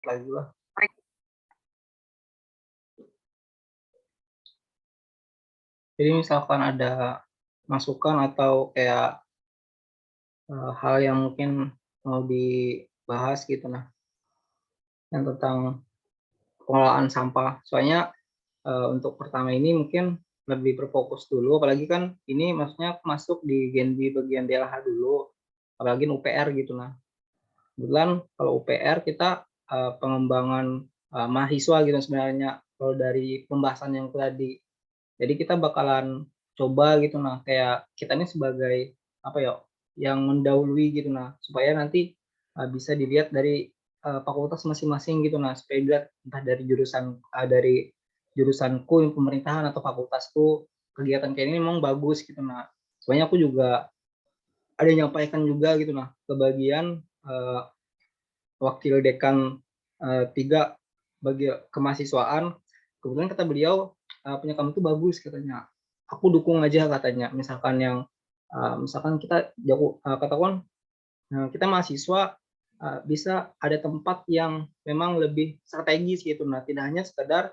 lagi lah. Jadi misalkan ada masukan atau kayak hal yang mungkin mau dibahas gitu nah, yang tentang pengelolaan sampah. Soalnya untuk pertama ini mungkin lebih berfokus dulu, apalagi kan ini maksudnya masuk di Genbi bagian DLH dulu, apalagi UPR gitu nah. Kebetulan kalau UPR kita pengembangan mahasiswa gitu sebenarnya kalau dari pembahasan yang tadi. Jadi kita bakalan coba gitu nah kayak kita ini sebagai apa ya yang mendahului gitu nah supaya nanti bisa dilihat dari fakultas masing-masing gitu nah supaya dilihat entah dari jurusanku yang pemerintahan atau fakultasku kegiatan kayak ini memang bagus gitu nah. Soalnya aku juga ada yang nyampaikan juga gitu nah ke bagian wakil dekan 3 bagi kemahasiswaan, kebetulan kata beliau punya kamu tuh bagus katanya, aku dukung aja katanya, misalkan yang misalkan kita jauh katakan kita mahasiswa bisa ada tempat yang memang lebih strategis gitu nah, tidak hanya sekedar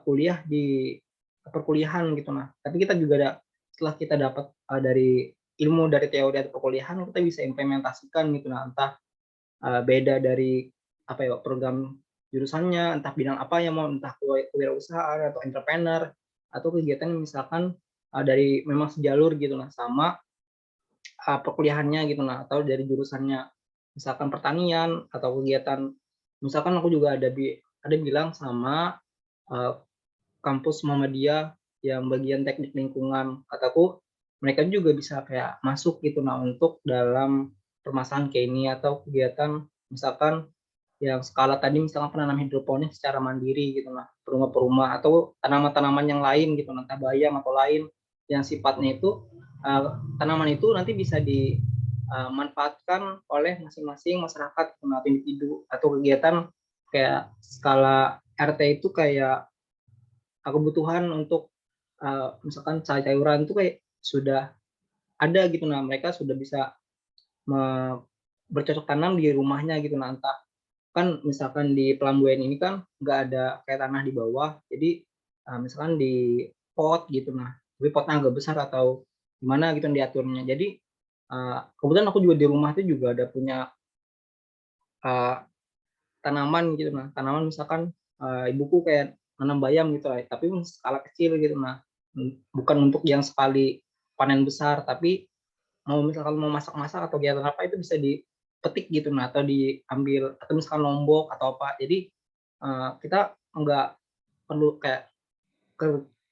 kuliah di perkuliahan gitu nah, tapi kita juga ada setelah kita dapat dari ilmu dari teori atau perkuliahan kita bisa implementasikan gitu nah, entah beda dari apa ya program jurusannya, entah bidang apa yang mau, entah kewirausahaan atau entrepreneur atau kegiatan misalkan dari memang sejalur gitu nah sama perkuliahannya gitu nah atau dari jurusannya misalkan pertanian atau kegiatan misalkan aku juga ada bilang sama kampus Muhammadiyah yang bagian teknik lingkungan kataku mereka juga bisa kayak masuk gitu nah untuk dalam permasalahan kayak ini atau kegiatan misalkan yang skala tadi misalkan penanam hidroponik secara mandiri gitu nah perumah perumah atau tanaman-tanaman yang lain gitu entah bayam atau lain yang sifatnya itu tanaman itu nanti bisa dimanfaatkan oleh masing-masing masyarakat atau individu atau kegiatan kayak skala RT itu kayak kebutuhan untuk misalkan sayuran itu kayak sudah ada gitu nah mereka sudah bisa bercocok tanam di rumahnya gitu nah entah kan misalkan di Pelambuyan ini kan nggak ada kayak tanah di bawah jadi misalkan di pot gitu nah tapi potnya agak besar atau gimana gitu diaturnya jadi kebetulan aku juga di rumah itu juga ada punya uh, tanaman gitu nah tanaman misalkan ibuku kayak nanam bayam gitu lah tapi skala kecil gitu nah bukan untuk yang sekali panen besar tapi mau misalkan mau masak-masak atau kegiatan apa itu bisa dipetik gitu nah atau diambil atau misalkan lombok atau apa jadi kita nggak perlu kayak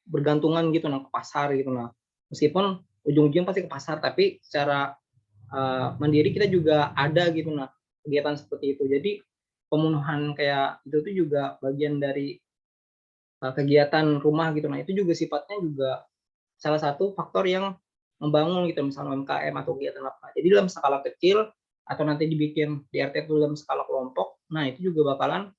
bergantungan gitu nah ke pasar gitu nah meskipun ujung-ujungnya pasti ke pasar tapi secara mandiri kita juga ada gitu nah kegiatan seperti itu jadi pemenuhan kayak itu tuh juga bagian dari kegiatan rumah gitu nah itu juga sifatnya juga salah satu faktor yang membangun gitu misalnya UMKM atau kegiatan apa jadi dalam skala kecil atau nanti dibikin di RT itu dalam skala kelompok nah itu juga bakalan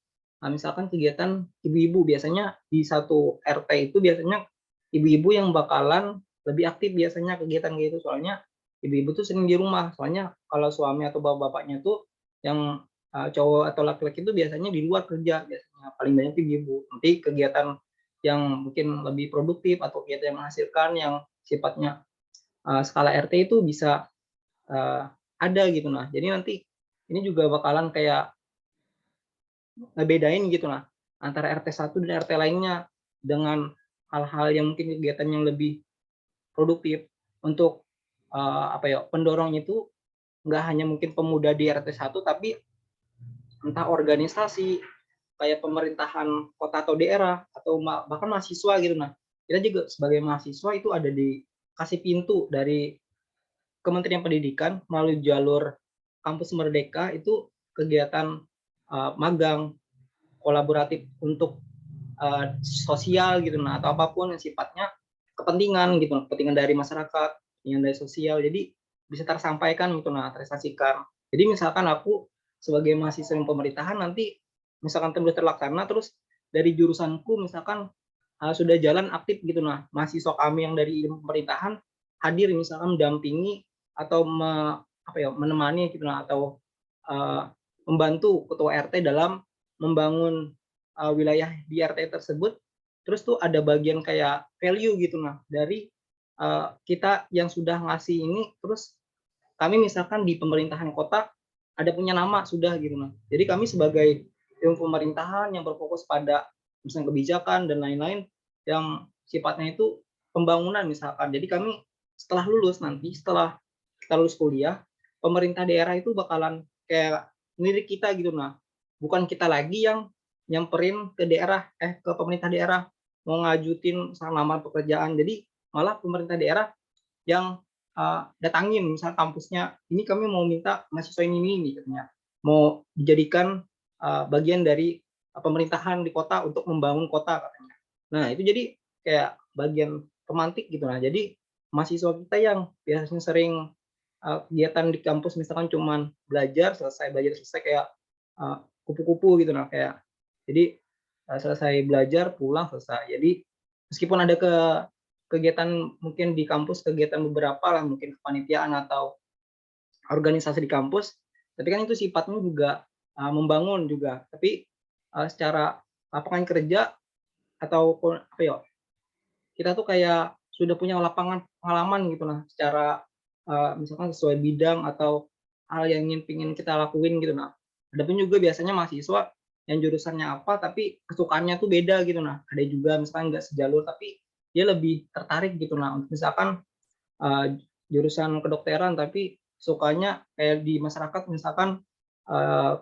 misalkan kegiatan ibu-ibu biasanya di satu RT itu biasanya ibu-ibu yang bakalan lebih aktif biasanya kegiatan gitu soalnya ibu-ibu tuh sering di rumah soalnya kalau suami atau bapak-bapaknya tuh yang cowok atau laki-laki itu biasanya di luar kerja biasanya paling banyak ibu-ibu nanti kegiatan yang mungkin lebih produktif atau kegiatan yang menghasilkan yang sifatnya skala RT itu bisa ada gitu nah jadi nanti ini juga bakalan kayak ngebedain gitu lah antara RT 1 dan RT lainnya dengan hal-hal yang mungkin kegiatan yang lebih produktif untuk apa ya pendorongnya itu nggak hanya mungkin pemuda di RT 1 tapi entah organisasi kayak pemerintahan kota atau daerah atau bahkan mahasiswa gitu nah kita juga sebagai mahasiswa itu ada dikasih pintu dari Kementerian Pendidikan melalui jalur kampus Merdeka itu kegiatan magang kolaboratif untuk sosial gitu nah atau apapun yang sifatnya kepentingan gitu kepentingan dari masyarakat yang dari sosial jadi bisa tersampaikan gitu nah terrealisasikan jadi misalkan aku sebagai mahasiswa yang pemerintahan nanti misalkan sudah terlaksana terus dari jurusanku misalkan sudah jalan aktif gitu nah mahasiswa kami yang dari ilmu pemerintahan hadir misalkan mendampingi atau apa ya menemani gitu nah atau membantu ketua RT dalam membangun wilayah di RT tersebut, terus tuh ada bagian kayak value gitu nah dari kita yang sudah ngasih ini, terus kami misalkan di pemerintahan kota ada punya nama sudah gitu nah. Jadi kami sebagai ilmu pemerintahan yang berfokus pada misalnya kebijakan dan lain-lain yang sifatnya itu pembangunan misalkan. Jadi kami setelah lulus nanti, setelah kita lulus kuliah, pemerintah daerah itu bakalan kayak ngelirik kita gitu nah. Bukan kita lagi yang nyamperin ke daerah, ke pemerintah daerah mau ngajutin lamar pekerjaan. Jadi malah pemerintah daerah yang datangin misal kampusnya, ini kami mau minta mahasiswa ini katanya, mau dijadikan bagian dari pemerintahan di kota untuk membangun kota katanya. Nah itu jadi kayak bagian pemantik gitu nah. Jadi mahasiswa kita yang biasanya sering kegiatan di kampus misalkan cuman belajar selesai kayak kupu-kupu gitu nah kayak. Jadi selesai belajar pulang selesai. Jadi meskipun ada kegiatan mungkin di kampus, kegiatan beberapa lah mungkin kepanitiaan atau organisasi di kampus, tapi kan itu sifatnya juga membangun juga. Tapi secara lapangan kerja atau apa ya, kita tuh kayak sudah punya lapangan pengalaman gitu nah, secara misalkan sesuai bidang atau hal yang pingin kita lakuin gitu nah. Ada pun juga biasanya mahasiswa yang jurusannya apa tapi kesukaannya tuh beda gitu nah. Ada juga misalkan nggak sejalur tapi dia lebih tertarik gitu nah. Misalkan jurusan kedokteran tapi sukanya kayak di masyarakat misalkan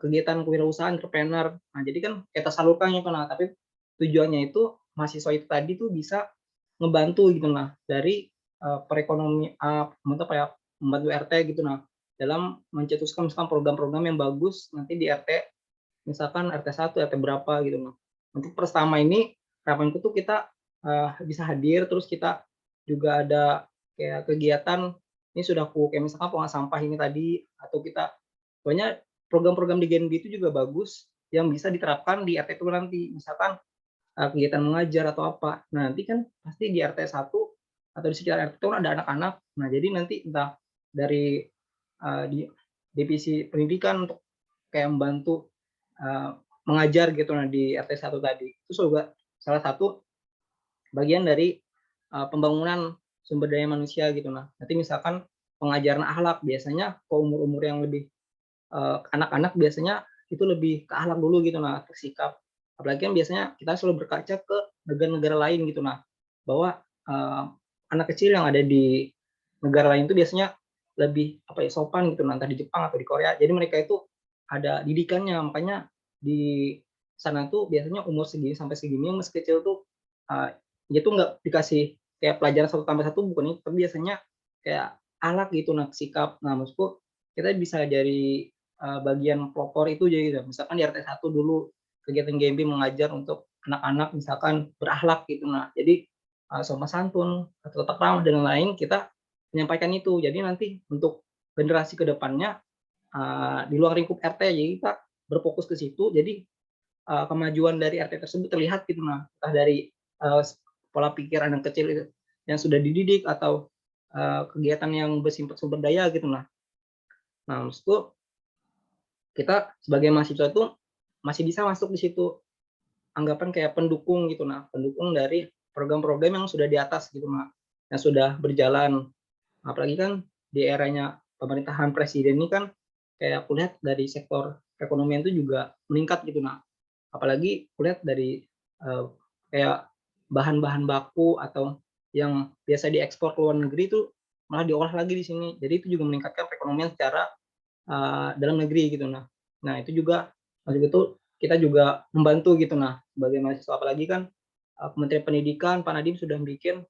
kegiatan kewirausahaan entrepreneur. Nah, jadi kan kita salurkan gitu nah, tapi tujuannya itu mahasiswa itu tadi tuh bisa ngebantu gitu nah dari perekonomi apa ya, membantu RT gitu nah dalam mencetuskan misalkan program-program yang bagus nanti di RT misalkan RT 1, RT berapa gitu nah. Untuk pertama ini harapanku tuh kita bisa hadir terus kita juga ada kayak kegiatan ini sudah kayak misalkan pengolah sampah ini tadi atau kita pokoknya program-program di Genbi itu juga bagus yang bisa diterapkan di RT itu nanti misalkan kegiatan mengajar atau apa. Nah, nanti kan pasti di RT 1 atau di sekitar RT itu kan ada anak-anak. Nah, jadi nanti entah dari di divisi pendidikan untuk kayak membantu mengajar gitu nah di RT 1 tadi. Itu juga salah satu bagian dari pembangunan sumber daya manusia gitu nah. Nanti misalkan pengajaran akhlak biasanya ke umur-umur yang lebih anak-anak biasanya itu lebih ke akhlak dulu gitu nah, bersikap. Apalagi kan biasanya kita selalu berkaca ke negara-negara lain gitu nah, bahwa anak kecil yang ada di negara lain itu biasanya lebih apa ya sopan gitu nah, entah di Jepang atau di Korea. Jadi mereka itu ada didikannya, makanya di sana tuh biasanya umur segini sampai segini masih kecil tuh dia tuh nggak dikasih kayak pelajaran 1+1 bukan itu, tapi biasanya kayak akhlak gitu nah, sikap. Nah, maksudku kita bisa dari bagian pelopor itu jadi gitu. Misalkan di RT 1 dulu kegiatan GMB mengajar untuk anak-anak misalkan berakhlak gitu nah. Jadi sopan santun, tata krama dan lain-lain kita menyampaikan itu. Jadi nanti untuk generasi ke depannya di luar lingkup RT jadi kita berfokus ke situ. Jadi kemajuan dari RT tersebut terlihat gitu nah. Entah dari pola pikir anak kecil itu yang sudah dididik atau kegiatan yang bersifat sumber daya gitu nah. Nah, maksudku kita sebagai mahasiswa itu masih bisa masuk di situ anggapan kayak pendukung gitu nah, pendukung dari program-program yang sudah di atas gitu nah, yang sudah berjalan. Apalagi kan di eranya pemerintahan presiden ini kan kayak aku lihat dari sektor perekonomian itu juga meningkat gitu nah. Apalagi aku lihat dari kayak bahan-bahan baku atau yang biasa diekspor ke luar negeri itu malah diolah lagi di sini. Jadi itu juga meningkatkan perekonomian secara dalam negeri gitu nah. Nah itu juga untuk itu kita juga membantu gitu nah sebagai mahasiswa apalagi kan Kementerian Pendidikan Pak Nadiem sudah bikin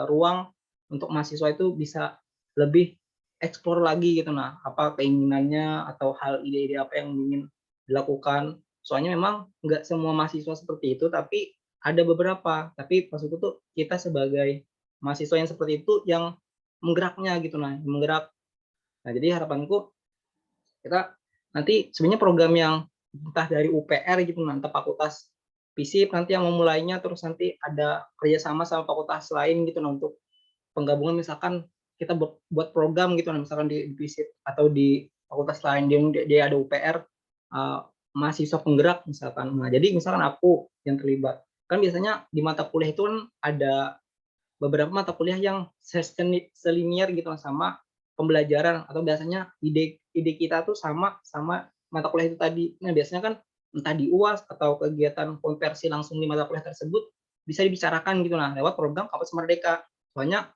ruang untuk mahasiswa itu bisa lebih eksplor lagi gitu nah apa keinginannya atau hal ide-ide apa yang ingin dilakukan. Soalnya memang nggak semua mahasiswa seperti itu tapi ada beberapa. Tapi maksudku tuh kita sebagai mahasiswa yang seperti itu yang menggeraknya gitu nah, menggerak. Nah jadi harapanku kita nanti sebenarnya program yang entah dari UPR gitu nanti fakultas FISIP nanti yang memulainya terus nanti ada kerjasama sama fakultas lain gitu nah untuk penggabungan misalkan kita buat program gitu nah misalkan di FISIP atau di fakultas lain dia ada UPR mahasiswa penggerak misalkan. Nah, jadi misalkan aku yang terlibat, kan biasanya di mata kuliah itu kan ada beberapa mata kuliah yang selinier gitu sama pembelajaran, atau biasanya ide kita tuh sama sama mata kuliah itu tadi. Nah, biasanya kan entah di UAS atau kegiatan konversi langsung di mata kuliah tersebut bisa dibicarakan gitu nah lewat program Kampus Merdeka. Soalnya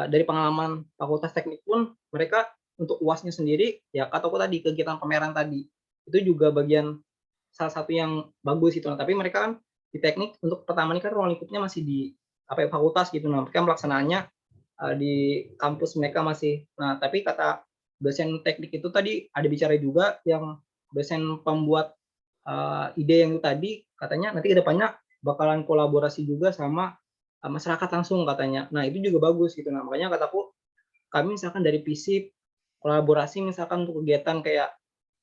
dari pengalaman Fakultas Teknik pun mereka untuk UASnya sendiri ya kataku tadi kegiatan pameran tadi itu juga bagian salah satu yang bagus gitu. Nah, tapi mereka kan di teknik untuk pertama ini kan ruang lingkupnya masih di apa ya, fakultas gitu. Nah, mereka melaksanaannya di kampus mereka masih. Nah, tapi kata dosen teknik itu tadi ada bicara juga yang dosen pembuat ide yang itu tadi katanya nanti kedepannya bakalan kolaborasi juga sama masyarakat langsung katanya. Nah, itu juga bagus gitu. Nah, makanya kataku kami misalkan dari visi kolaborasi misalkan untuk kegiatan kayak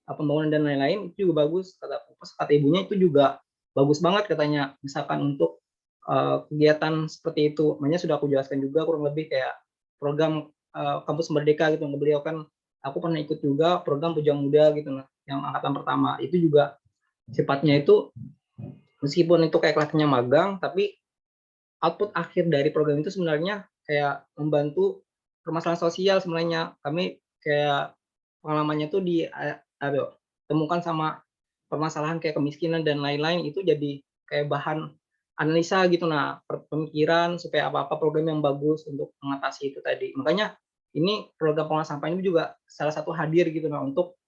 pembangunan dan lain-lain itu juga bagus kata ibunya itu juga bagus banget katanya misalkan untuk kegiatan seperti itu. Makanya sudah aku jelaskan juga kurang lebih kayak program kampus merdeka gitu yang beliau kan aku pernah ikut juga program Pujang Muda gitu nah yang angkatan pertama itu juga sifatnya itu meskipun itu kayak kelasnya magang tapi output akhir dari program itu sebenarnya kayak membantu permasalahan sosial sebenarnya. Kami kayak pengalamannya tuh temukan sama permasalahan kayak kemiskinan dan lain-lain itu jadi kayak bahan analisa gitu nah pemikiran supaya apa-apa program yang bagus untuk mengatasi itu tadi. Makanya ini program pengelolaan sampah ini juga salah satu hadir gitu nah untuk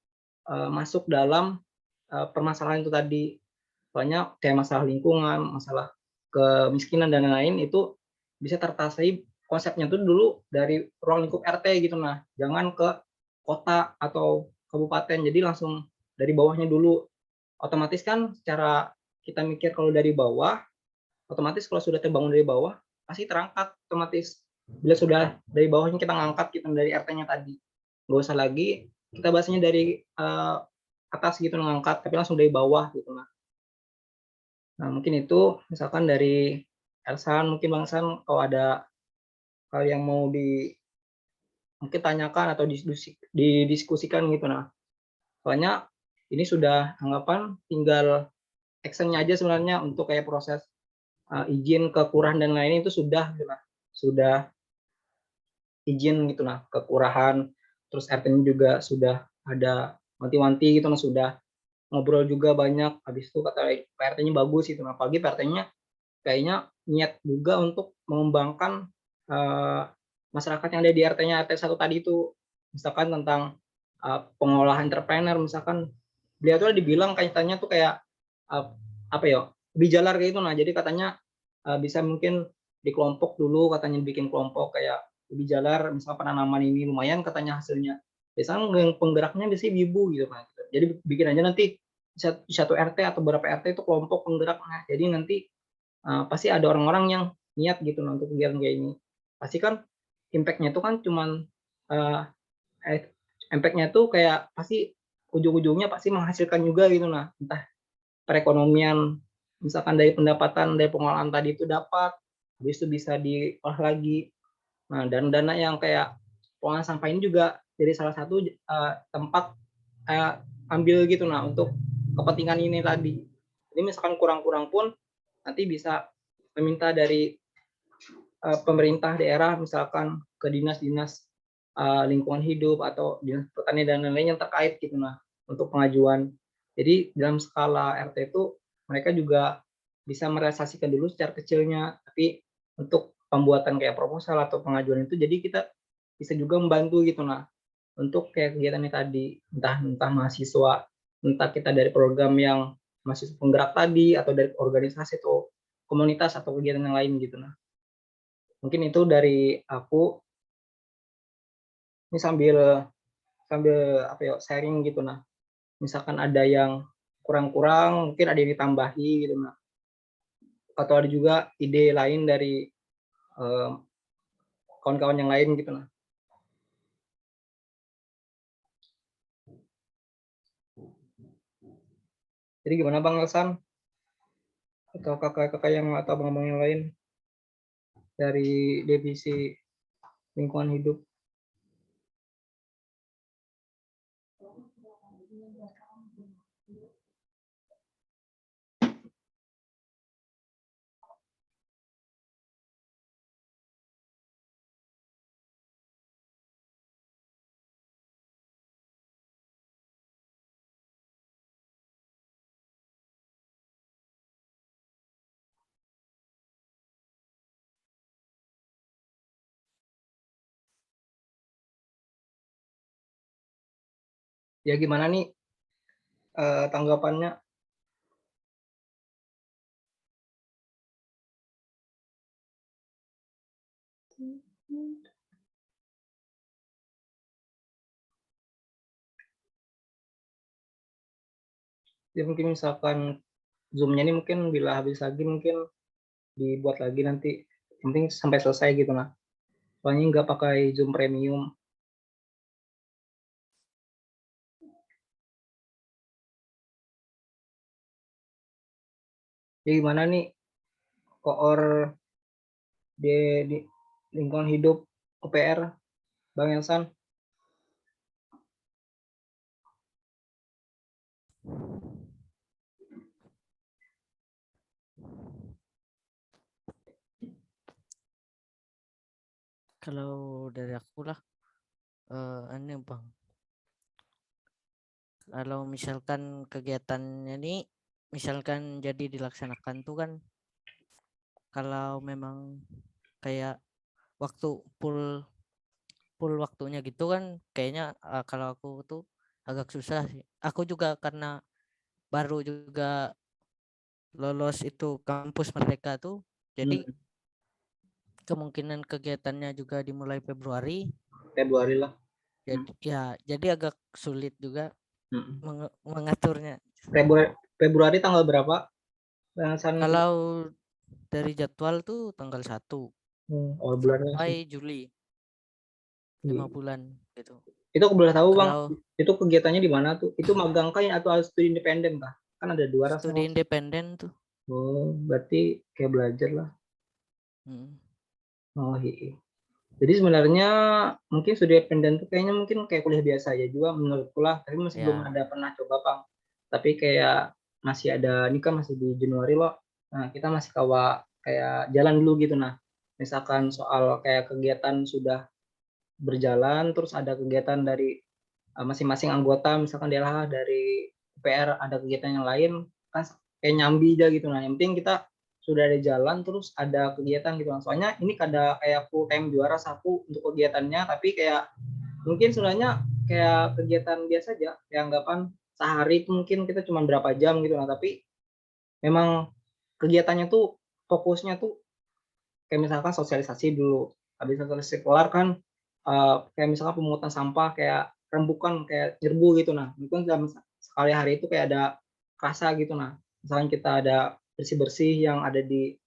masuk dalam permasalahan itu tadi. Banyak kayak masalah lingkungan, masalah kemiskinan dan lain-lain itu bisa teratasi konsepnya tuh dulu dari ruang lingkup RT gitu nah, jangan ke kota atau kabupaten. Jadi langsung dari bawahnya dulu. Otomatis kan secara kita mikir kalau dari bawah, otomatis kalau sudah terbangun dari bawah pasti terangkat otomatis. Bila sudah dari bawahnya kita ngangkat gitu dari RT-nya tadi. Nggak usah lagi kita bahasanya dari atas gitu ngangkat, tapi langsung dari bawah gitu nah. Nah, mungkin itu misalkan dari Elsan, mungkin Bang San kalau ada hal yang mau mungkin tanyakan atau didiskusikan gitu. Nah, soalnya ini sudah anggapan tinggal actionnya aja sebenarnya untuk kayak proses izin kekurahan dan lain itu sudah gitu nah. Sudah izin gitu nah kekurahan, terus RT-nya juga sudah ada wanti-wanti gitu nah sudah ngobrol juga banyak. Habis itu kata PRT-nya bagus gitu. Nah, apalagi PRT-nya kayaknya niat juga untuk mengembangkan masyarakat yang ada di RT-nya RT 1 tadi itu misalkan tentang pengolahan entrepreneur misalkan beliau tuh dibilang kaitannya tuh kayak apa ya bijalar kayak itu nah jadi katanya bisa mungkin di kelompok dulu katanya bikin kelompok kayak bijalar misalnya penanaman ini lumayan katanya hasilnya biasanya yang penggeraknya biasanya ibu gitu kan jadi bikin aja nanti satu RT atau beberapa RT itu kelompok penggeraknya jadi nanti pasti ada orang-orang yang niat gitu nah, untuk kegiatan kayak ini. Pasti kan impact-nya itu kan cuman uh, impact-nya tuh kayak pasti ujung-ujungnya pasti menghasilkan juga gitu nah. Entah perekonomian misalkan dari pendapatan dari pengolahan tadi itu dapat habis itu bisa diolah lagi. Nah, dan dana yang kayak pengolahan sampah ini juga jadi salah satu tempat ambil gitu nah untuk kepentingan ini tadi. Jadi misalkan kurang-kurang pun nanti bisa meminta dari pemerintah daerah misalkan ke dinas-dinas lingkungan hidup atau dinas pertanian dan lain-lain yang terkait gitu nah untuk pengajuan. Jadi dalam skala RT itu mereka juga bisa merealisasikan dulu secara kecilnya, tapi untuk pembuatan kayak proposal atau pengajuan itu jadi kita bisa juga membantu gitu nah untuk kayak kegiatannya tadi entah mahasiswa entah kita dari program yang mahasiswa penggerak tadi atau dari organisasi atau komunitas atau kegiatan yang lain gitu nah. Mungkin itu dari aku. Ini sambil sambil apa ya sharing gitu nah. Misalkan ada yang kurang-kurang mungkin ada yang ditambahi gitu nah. Atau ada juga ide lain dari eh, kawan-kawan yang lain gitu nah. Jadi gimana Bang Elsan atau kakak-kakak yang atau abang-abang yang lain dari divisi lingkungan hidup? Ya gimana nih tanggapannya? Ya mungkin misalkan Zoom-nya ini mungkin bila habis lagi mungkin dibuat lagi nanti. Yang penting sampai selesai gitu nah. Soalnya nggak pakai Zoom Premium. Ya gimana nih koor di lingkungan hidup UPR, Bang Elsan? Kalau dari aku lah, ini bang, kalau misalkan kegiatannya ini misalkan jadi dilaksanakan tuh kan, kalau memang kayak waktu full full waktunya gitu kan, kayaknya kalau aku tuh agak susah sih. Aku juga karena baru juga lolos itu kampus mereka tuh, jadi Hmm, kemungkinan kegiatannya juga dimulai Februari. Februari lah. Hmm, Jadi ya, jadi agak sulit juga hmm. mengaturnya. Februari tanggal berapa? Bang Elsan? Kalau dari jadwal tuh tanggal 1 Oh, bulan langsung. sampai Juli, Iya. 5 bulan gitu. Itu aku boleh tahu Bang, Kalau itu kegiatannya di mana tuh? Itu magang kah atau studi independen kah? Kan ada dua studi rasanya. independen tuh, Oh, berarti kayak belajar lah. hmm, Oh iya. Jadi sebenarnya mungkin studi independen tuh kayaknya mungkin kayak kuliah biasa aja juga menurutku lah. Tapi masih belum ya, ada pernah coba Bang. Tapi kayak masih ada, ini kan masih di Januari loh. Nah kita masih kayak jalan dulu gitu nah. Misalkan soal kayak kegiatan sudah berjalan, terus ada kegiatan dari masing-masing anggota, misalkan dia lah dari PR ada kegiatan yang lain, kan kayak nyambi aja gitu. Nah, yang penting kita sudah ada jalan, terus ada kegiatan gitu. Nah, soalnya ini ada kayak full time juara satu untuk kegiatannya, tapi kayak mungkin sebenarnya kayak kegiatan biasa aja, kayak anggapan sehari itu mungkin kita cuma berapa jam gitu. Nah, tapi memang kegiatannya tuh fokusnya tuh kayak misalkan sosialisasi dulu. Habis sosialisasi kelar kan kayak misalkan pemungutan sampah kayak rembukan kayak nyerbu gitu nah. Mungkin sekali hari itu kayak ada rasa gitu nah. Misalkan kita ada bersih-bersih yang ada di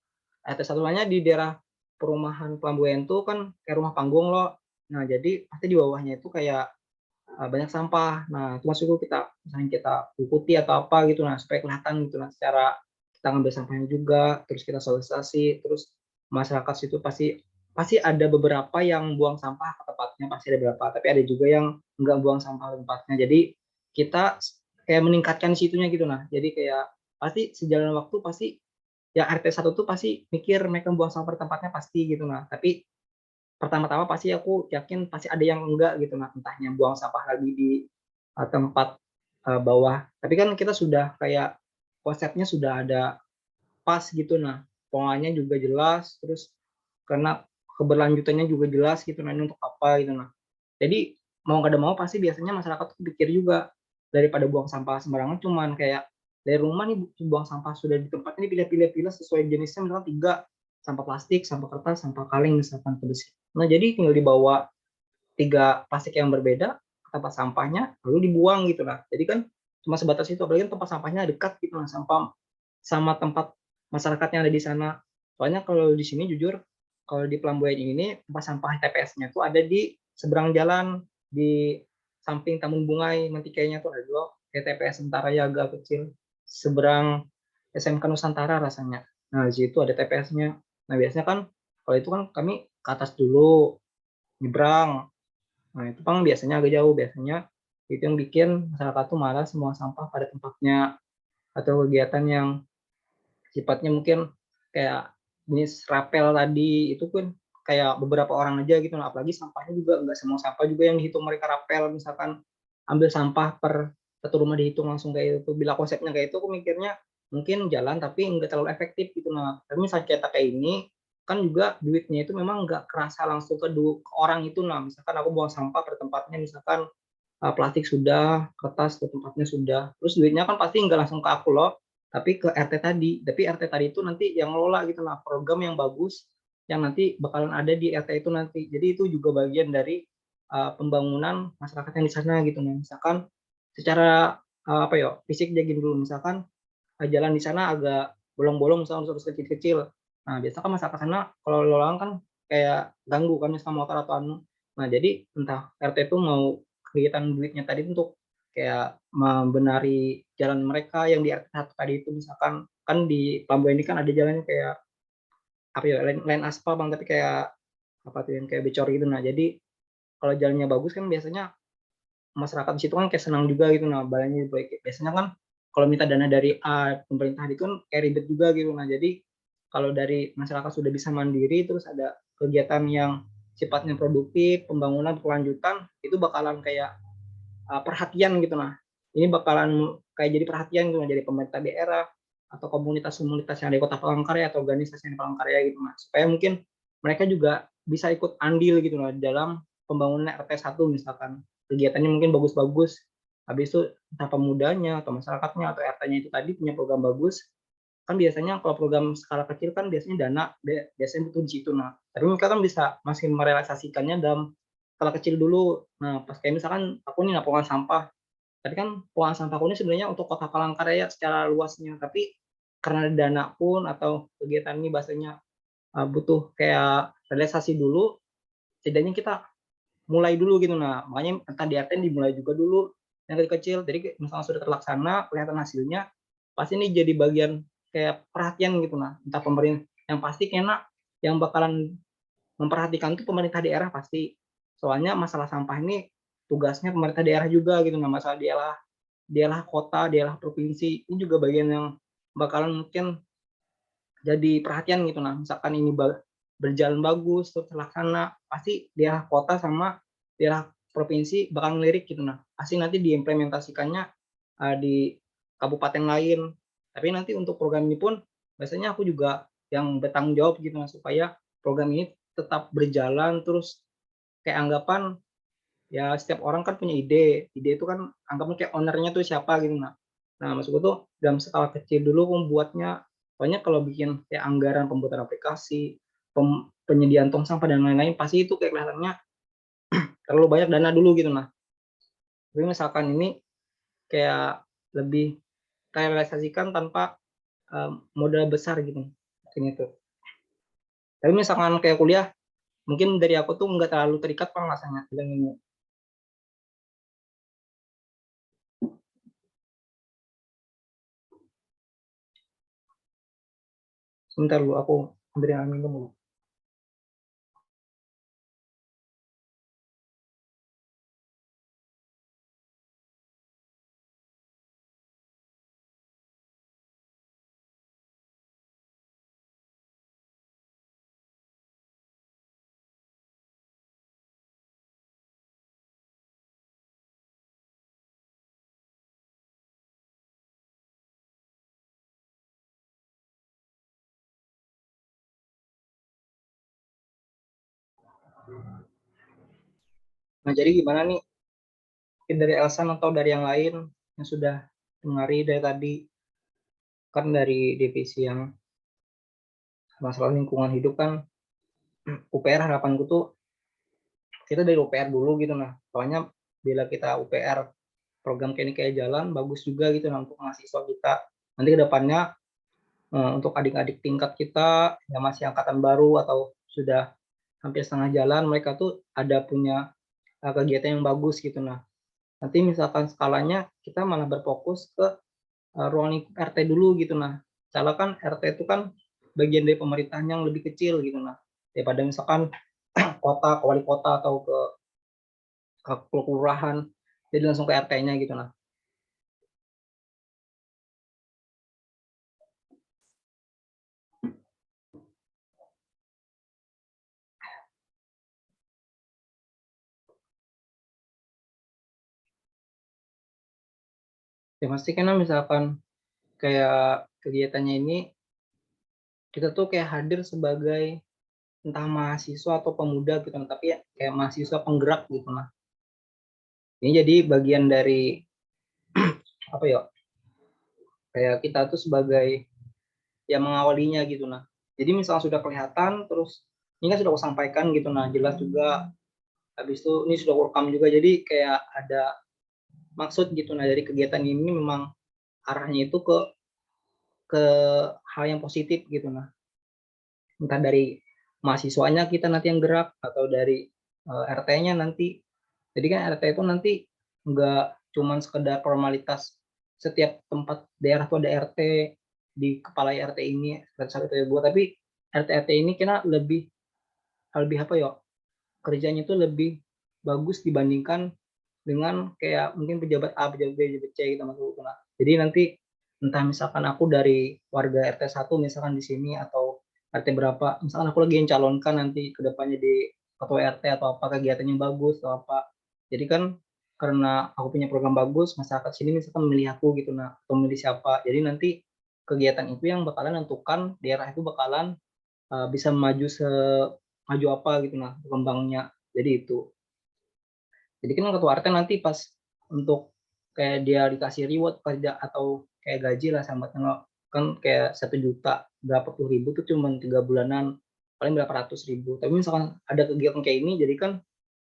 RT satuannya di daerah perumahan Pelambuyan tuh kan kayak rumah panggung loh. Nah, jadi pasti di bawahnya itu kayak banyak sampah. Nah, itu maksudku kita misalnya kita ikuti atau apa gitu nah supaya kelihatan gitu nah secara kita ngambil sampahnya juga, terus kita sosialisasi, terus masyarakat situ pasti pasti ada beberapa yang buang sampah ke tempatnya pasti ada beberapa, tapi ada juga yang enggak buang sampah ke tempatnya. Jadi kita kayak meningkatkan situnya gitu nah. Jadi kayak pasti sejalan waktu pasti yang RT 1 tuh pasti mikir mereka buang sampah di tempatnya pasti gitu nah. Tapi pertama-tama pasti aku yakin pasti ada yang enggak gitu nah, entahnya buang sampah lagi di tempat bawah. Tapi kan kita sudah kayak konsepnya sudah ada pas gitu nah, polanya juga jelas, terus karena keberlanjutannya juga jelas gitu nah, ini untuk apa gitu nah. Jadi mau nggak ada mau pasti biasanya masyarakat tuh pikir juga daripada buang sampah sembarangan cuman kayak dari rumah nih buang sampah sudah di tempat ini pilih-pilih sesuai jenisnya misalkan tiga sampah plastik, sampah kertas, sampah kaleng misalkan bersih. Nah jadi tinggal dibawa tiga plastik yang berbeda ke tempat sampahnya lalu dibuang gitu lah. Jadi kan cuma sebatas itu apalagi tempat sampahnya dekat gitu lah sampah sama tempat masyarakat yang ada di sana. Soalnya kalau di sini jujur kalau di Pelambuyan ini tempat sampah TPS-nya tuh ada di seberang jalan di samping Taman Bungai nanti kayaknya tuh ada dua TPS Sentara ya agak kecil seberang SMK Nusantara rasanya. Nah di situ ada TPS-nya. Nah biasanya kan kalau itu kan kami ke atas dulu nyebrang. Nah itu kan biasanya agak jauh biasanya itu yang bikin masyarakat tuh malas semua sampah pada tempatnya atau kegiatan yang sifatnya mungkin kayak jenis rapel tadi itu kan kayak beberapa orang aja gitu nah apalagi sampahnya juga nggak semua sampah juga yang dihitung mereka rapel misalkan ambil sampah per satu rumah dihitung langsung kayak itu bila konsepnya kayak itu aku mikirnya mungkin jalan tapi nggak terlalu efektif gitu nah tapi misalnya kayak ini kan juga duitnya itu memang nggak kerasa langsung ke orang itu nah misalkan aku buang sampah per tempatnya misalkan plastik sudah, kertas ke tempatnya sudah, terus duitnya kan pasti nggak langsung ke aku loh, tapi ke RT tadi. Tapi RT tadi itu nanti yang ngelola gitu lah, program yang bagus yang nanti bakalan ada di RT itu nanti. Jadi itu juga bagian dari pembangunan masyarakat yang di sana gitu. Nah, misalkan secara apa ya, fisik jagin dulu, misalkan jalan di sana agak bolong-bolong, misalkan lurus kecil-kecil. Nah, biasa kan masyarakat sana kalau lalu lalang kan kayak ganggu kan misalkan motor atau anu. Nah, jadi entah RT itu mau kegiatan duitnya tadi untuk kayak membenahi jalan mereka yang di RT 1 tadi itu, misalkan kan di Plambo ini kan ada jalannya kayak apa ya, lane aspal Bang, tapi kayak apa tuh yang kayak becor gitu. Nah, jadi kalau jalannya bagus kan biasanya masyarakat di situ kan kayak senang juga gitu. Nah, balanya biasanya kan kalau minta dana dari pemerintah itu kan kayak ribet juga gitu. Nah, jadi kalau dari masyarakat sudah bisa mandiri, terus ada kegiatan yang sifatnya produktif, pembangunan berkelanjutan, itu bakalan kayak perhatian gitu. Nah, ini bakalan kayak jadi perhatian gitu, dari pemerintah daerah atau komunitas-komunitas yang ada di Kota Palangkaraya atau organisasi yang di Palangkaraya gitu, nah, supaya mungkin mereka juga bisa ikut andil gitu lah dalam pembangunan RT 1 misalkan. Kegiatannya mungkin bagus-bagus, habis itu entah pemudanya atau masyarakatnya atau RT-nya itu tadi punya program bagus, kan biasanya kalau program skala kecil kan biasanya dana biasanya butuh di situ. Nah, tapi mereka kan bisa masih merealisasikannya dalam skala kecil dulu. Nah, pas kayak misalkan aku nih pembuangan sampah, tadi kan pembuangan sampah aku ini sebenarnya untuk Kota Palangkaraya secara luasnya, tapi karena dana pun atau kegiatan ini bahasanya butuh kayak realisasi dulu, setidaknya kita mulai dulu gitu. Nah, makanya entah di ATM dimulai juga dulu yang kecil-kecil. Jadi misalnya sudah terlaksana, kelihatan hasilnya, pasti ini jadi bagian kayak perhatian gitu. Nah, entah pemerintah yang pasti kena yang bakalan memperhatikan itu pemerintah daerah pasti. Soalnya masalah sampah ini tugasnya pemerintah daerah juga gitu. Nah, masalah daerah daerah kota, daerah provinsi ini juga bagian yang bakalan mungkin jadi perhatian gitu. Nah, misalkan ini berjalan bagus, terus terlaksana, pasti daerah kota sama daerah provinsi bakal ngelirik gitu. Nah, pasti nanti diimplementasikannya di kabupaten lain. Tapi nanti untuk program ini pun biasanya aku juga yang bertanggung jawab gitu, nah, supaya program ini tetap berjalan terus kayak anggapan ya setiap orang kan punya ide. Ide itu kan anggapnya kayak owner-nya tuh siapa gitu. Nah, maksudku tuh dalam skala kecil dulu membuatnya, soalnya kalau bikin kayak anggaran pembuatan aplikasi, penyediaan tong sampah dan lain-lain, pasti itu kayak kelihatannya terlalu banyak dana dulu gitu. Nah, tapi misalkan ini kayak lebih terrealisasikan tanpa modal besar gitu, mungkin itu. Tapi misalkan kayak kuliah, mungkin dari aku tuh nggak terlalu terikat Bang rasanya dengan ini. Sebentar dulu aku ambil minum dulu. Nah, jadi gimana nih? Mungkin dari Elsan atau dari yang lain yang sudah dengari dari tadi, kan dari divisi yang masalah lingkungan hidup kan, UPR harapanku tuh kita dari UPR dulu gitu. Nah, soalnya bila kita UPR program kayak ini kayak jalan bagus juga gitu nah untuk mahasiswa kita. Nanti ke depannya untuk adik-adik tingkat kita yang masih angkatan baru atau sudah hampir setengah jalan, mereka tuh ada punya kegiatan yang bagus gitu. Nah, nanti misalkan skalanya kita malah berfokus ke ruang lingkup RT dulu gitu. Nah, misalnya kan RT itu kan bagian dari pemerintahan yang lebih kecil gitu. Nah, daripada misalkan kota, ke wali kota atau ke kelurahan, jadi langsung ke RT-nya gitu. Nah, ya pasti kan misalkan kayak kegiatannya ini kita tuh kayak hadir sebagai entah mahasiswa atau pemuda gitu, tapi ya kayak mahasiswa penggerak gitu. Nah, Ini jadi bagian dari apa ya, kayak kita tuh sebagai yang mengawalinya gitu. Nah, jadi misalnya sudah kelihatan, terus ini kan sudah aku sampaikan gitu, nah jelas juga, habis itu ini sudah welcome juga, jadi kayak ada maksud gitu. Nah, dari kegiatan ini memang arahnya itu ke hal yang positif gitu. Nah, entah dari mahasiswanya kita nanti yang gerak, atau dari RT-nya nanti. Jadi kan RT itu nanti nggak cuman sekedar formalitas, setiap tempat daerah tuh ada RT, di kepala RT ini, RT 1, RT 2, tapi RT-RT ini kena lebih lebih apa ya, kerjanya itu lebih bagus dibandingkan dengan kayak mungkin pejabat A, pejabat B, pejabat C gitu masuk. Nah, jadi nanti entah misalkan aku dari warga RT 1 misalkan di sini, atau RT berapa, misalkan aku lagi mencalonkan nanti ke depannya di ketua RT atau apa, kegiatannya bagus atau apa. Jadi kan karena aku punya program bagus, masyarakat sini misalkan memilih aku gitu, nah, atau memilih siapa. Jadi nanti kegiatan itu yang bakalan menentukan daerah itu bakalan bisa maju maju apa gitu, nah, berkembangnya. Jadi itu. Jadi kan ketua RT nanti pas untuk kayak dia dikasih reward kerja atau kayak gaji lah sambatnya, kan kayak 1 juta berapa puluh ribu tuh cuma 3 bulanan, paling berapa ratus ribu. Tapi misalkan ada kegiatan kayak ini, jadi kan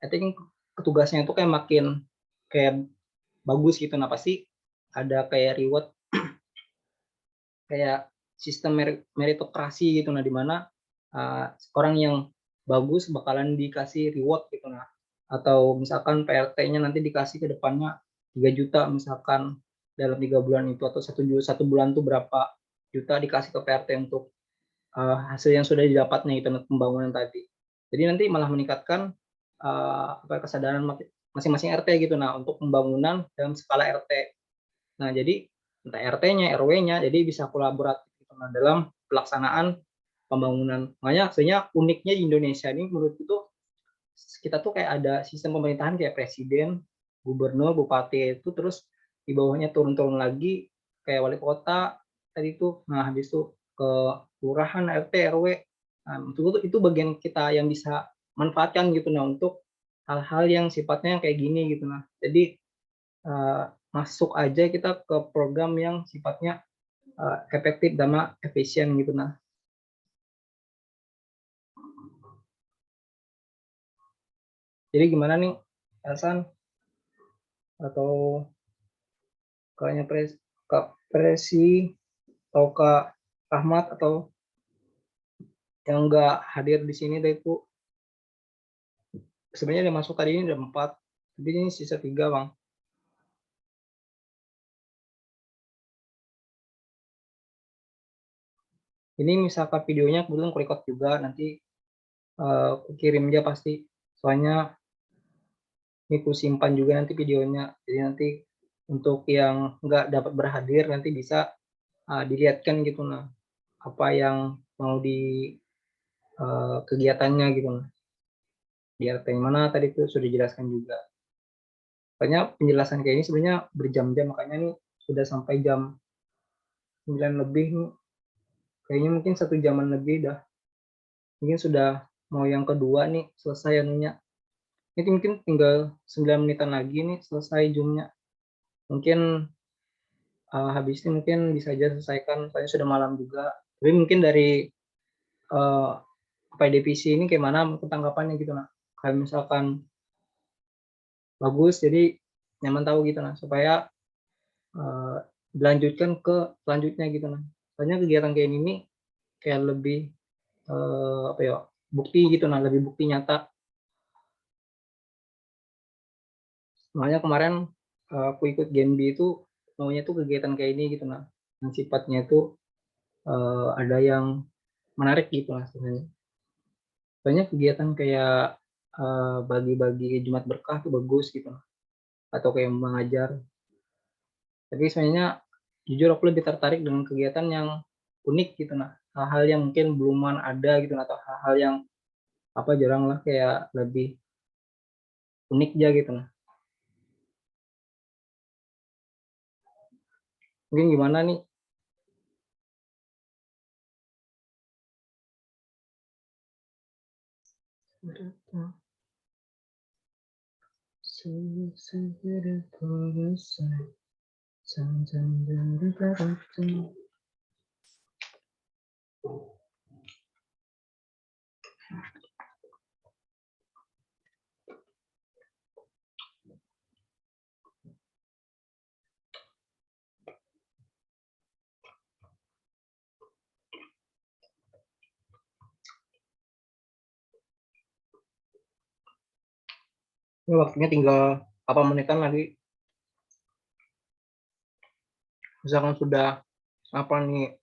I think petugasnya itu kayak makin kayak bagus gitu. Nah, pasti ada kayak reward, kayak sistem meritokrasi gitu. Nah, di mana orang yang bagus bakalan dikasih reward gitu. Nah, atau misalkan PRT-nya nanti dikasih ke depannya 3 juta misalkan dalam 3 bulan itu, atau 1 bulan tuh berapa juta dikasih ke PRT untuk hasil yang sudah didapatnya itu pembangunan tadi. Jadi nanti malah meningkatkan kesadaran masing-masing RT gitu, nah, untuk pembangunan dalam skala RT. Nah, jadi entah RT-nya, RW-nya, jadi bisa kolaboratif gitu, nah, dalam pelaksanaan pembangunan. Makanya sebenarnya uniknya di Indonesia ini menurut itu, kita tuh kayak ada sistem pemerintahan kayak presiden, gubernur, bupati itu, terus di bawahnya turun-turun lagi kayak wali kota tadi itu. Nah, habis itu ke kelurahan, RT, RW. Nah, itu bagian kita yang bisa manfaatkan gitu, nah, untuk hal-hal yang sifatnya kayak gini gitu. Nah, jadi masuk aja kita ke program yang sifatnya efektif sama efisien gitu. Nah, jadi gimana nih, Hasan atau kakaknya Kak Presi atau Kak Rahmat, atau yang enggak hadir di sini deh itu, sebenarnya ada masuk tadi ini ada 4, tapi ini sisa 3 Bang. Ini misalkan videonya kebetulan aku record juga, nanti aku kirim dia pasti, soalnya ini aku simpan juga nanti videonya, jadi nanti untuk yang nggak dapat berhadir nanti bisa dilihatkan gitu, nah, apa yang mau di kegiatannya gitu, nah, di RT yang mana tadi itu sudah dijelaskan juga. Makanya penjelasan kayak ini sebenarnya berjam-jam, makanya nih sudah sampai jam 9 lebih nih, kayaknya mungkin 1 jaman lebih dah, mungkin sudah mau yang kedua nih selesai anunya. Ini mungkin tinggal 9 menitan lagi nih selesai zoomnya. Mungkin habis ini mungkin bisa aja selesaikan, soalnya sudah malam juga. Tapi mungkin dari uh, divisi ini gimana tanggapannya gitu, nah, kayak misalkan bagus, jadi nyaman tahu gitu, nah, supaya uh, dilanjutkan ke selanjutnya gitu, nah, soalnya kegiatan kayak ini kayak lebih apa ya, bukti gitu, nah, lebih bukti nyata. Makanya kemarin aku ikut Genbi itu maunya tuh kegiatan kayak ini gitu, nah, yang sifatnya itu ada yang menarik gitu lah sebenarnya. Banyak kegiatan kayak bagi-bagi Jumat Berkah tuh bagus gitu, atau kayak mengajar. Tapi sebenarnya jujur aku lebih tertarik dengan kegiatan yang unik gitu, nah, hal-hal yang mungkin belum ada gitu, atau hal-hal yang apa jarang lah, kayak lebih unik aja gitu, nah. Mungkin gimana nih? segera selesai. Sanjang dari barat. Ini waktunya tinggal 8 menitan lagi. Misalkan sudah apa nih,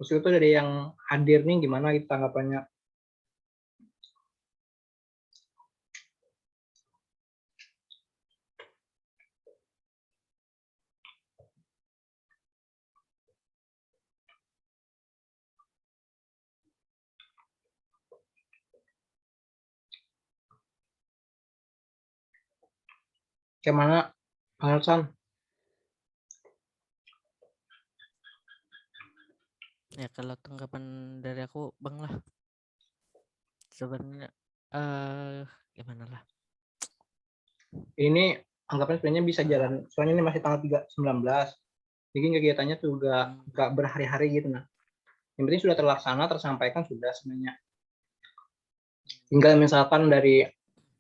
terus itu dari yang hadir nih gimana gitu tanggapannya? Kayak mana, Bang Elsan? Ya kalau tanggapan dari aku Bang lah, sebenarnya gimana lah. Ini anggapan sebenarnya bisa jalan, soalnya ini masih tanggal 19. Jadi kegiatannya juga nggak berhari-hari gitu nah. Yang penting sudah terlaksana, tersampaikan sudah sebenarnya. Tinggal misalkan dari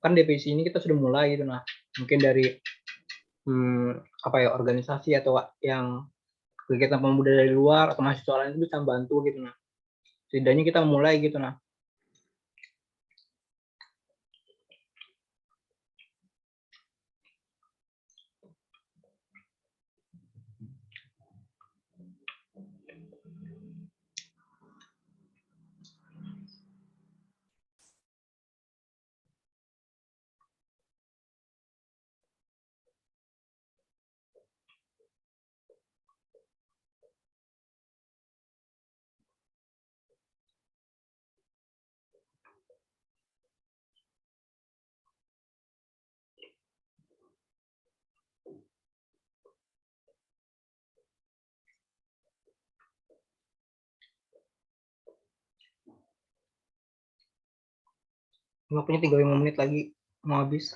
kan divisi ini kita sudah mulai gitu nah. Mungkin dari apa ya, organisasi atau yang kegiatan pemuda dari luar atau mahasiswa lain itu bisa bantu gitu nah. Setidaknya kita mulai gitu nah. Waktunya 35 menit lagi mau habis.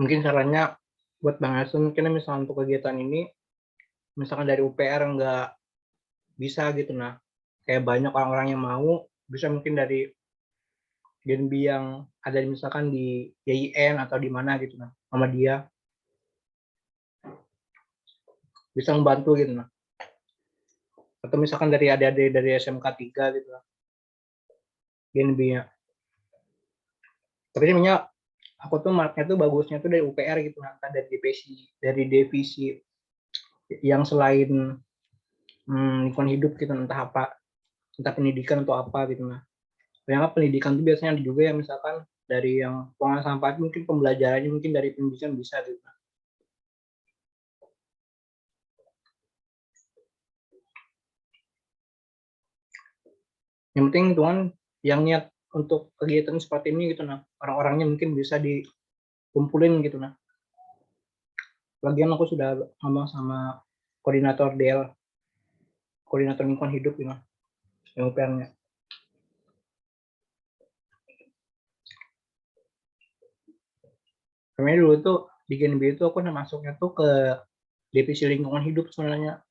Mungkin sarannya buat Bang Elsan, mungkin misalnya untuk kegiatan ini, misalkan dari UPR nggak bisa gitu nah, kayak banyak orang-orang yang mau, bisa mungkin dari Genbi yang ada misalkan di YIN atau di mana gitu nah, sama dia bisa membantu gitu nah. Atau misalkan dari adik-adik dari SMK 3 gitu lah, Genbi-nya. Tapi sebenarnya aku tuh marknya tuh bagusnya tuh dari UPR gitu nah, dari divisi yang selain lingkungan hidup gitu, entah pendidikan atau apa gitu nah. Ternyata pendidikan itu biasanya ada juga yang misalkan dari yang pengolahan sampah mungkin pembelajarannya mungkin dari pendidikan bisa gitu. Yang penting Tuhan yang niat untuk kegiatan seperti ini gitu nah, orang-orangnya mungkin bisa dikumpulin gitu nah. Lagian aku sudah ngomong sama koordinator DL, koordinator lingkungan hidup gitu nah, yang UPR-nya. Sebenarnya dulu tuh di GNB itu aku masuknya tuh ke divisi lingkungan hidup sebenarnya.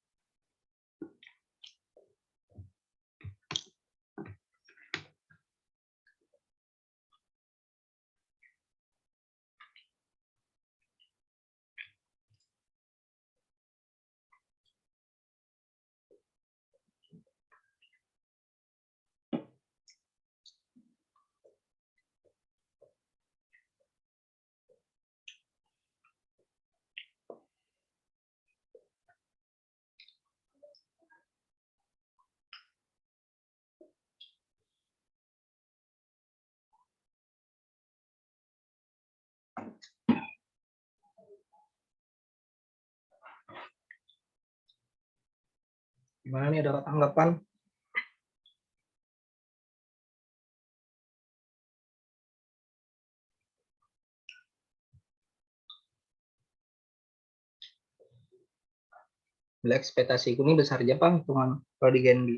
Gimana nih, ada tanggapan? Bila ekspektasiku ini besar aja Bang, cuman kalau di Genbi.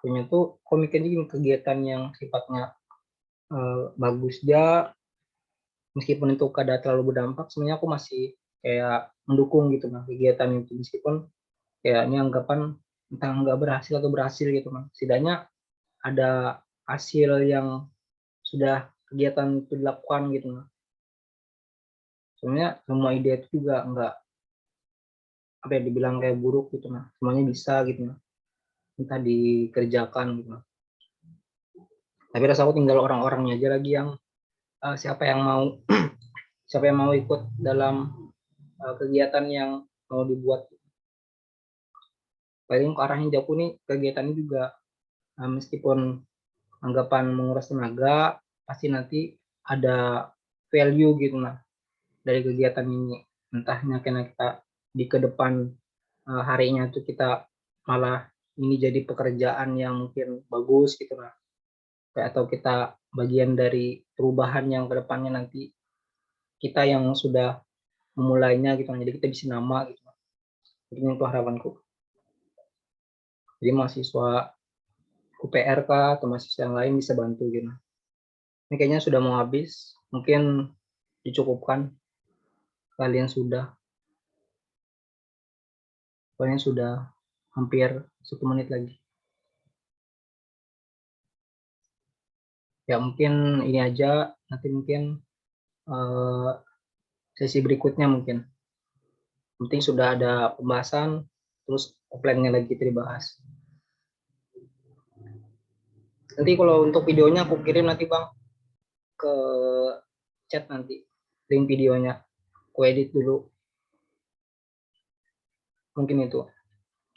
Punya tuh komiknya gini, kegiatan yang sifatnya bagus dia, meskipun itu kada terlalu berdampak, sebenarnya aku masih kayak mendukung gitu Bang kegiatan itu, meskipun kayak ini anggapan entah nggak berhasil atau berhasil gitu Bang. Setidaknya ada hasil yang sudah kegiatan itu dilakukan gitu Bang. Sebenarnya semua ide itu juga nggak apa ya dibilang kayak buruk gitu Bang. Semuanya bisa gitu Bang. Entah dikerjakan gitu Bang. Tapi rasa aku tinggal orang-orangnya aja lagi yang siapa yang mau siapa yang mau ikut dalam kegiatan yang mau dibuat. Paling ke arahnya Jaku nih kegiatannya juga meskipun anggapan menguras tenaga, pasti nanti ada value gitu nah dari kegiatan ini. Entahnya karena kita di ke depan harinya tuh kita malah ini jadi pekerjaan yang mungkin bagus gitu nah. Atau kita bagian dari perubahan yang ke depannya nanti kita yang sudah memulainya gitu. Jadi kita bisa nama gitu. Jadi itu harapanku. Jadi mahasiswa UPR kah atau mahasiswa yang lain bisa bantu gitu. Ini kayaknya sudah mau habis. Mungkin dicukupkan. Kalian sudah. Pokoknya sudah hampir 1 menit lagi. Ya mungkin ini aja. Nanti mungkin sesi berikutnya mungkin. Penting sudah ada pembahasan. Terus offline-nya lagi kita dibahas. Nanti kalau untuk videonya aku kirim nanti Bang ke chat nanti link videonya. Aku edit dulu. Mungkin itu.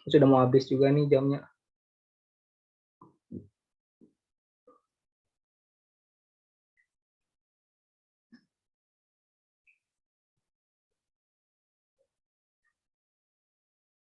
Sudah mau habis juga nih jamnya.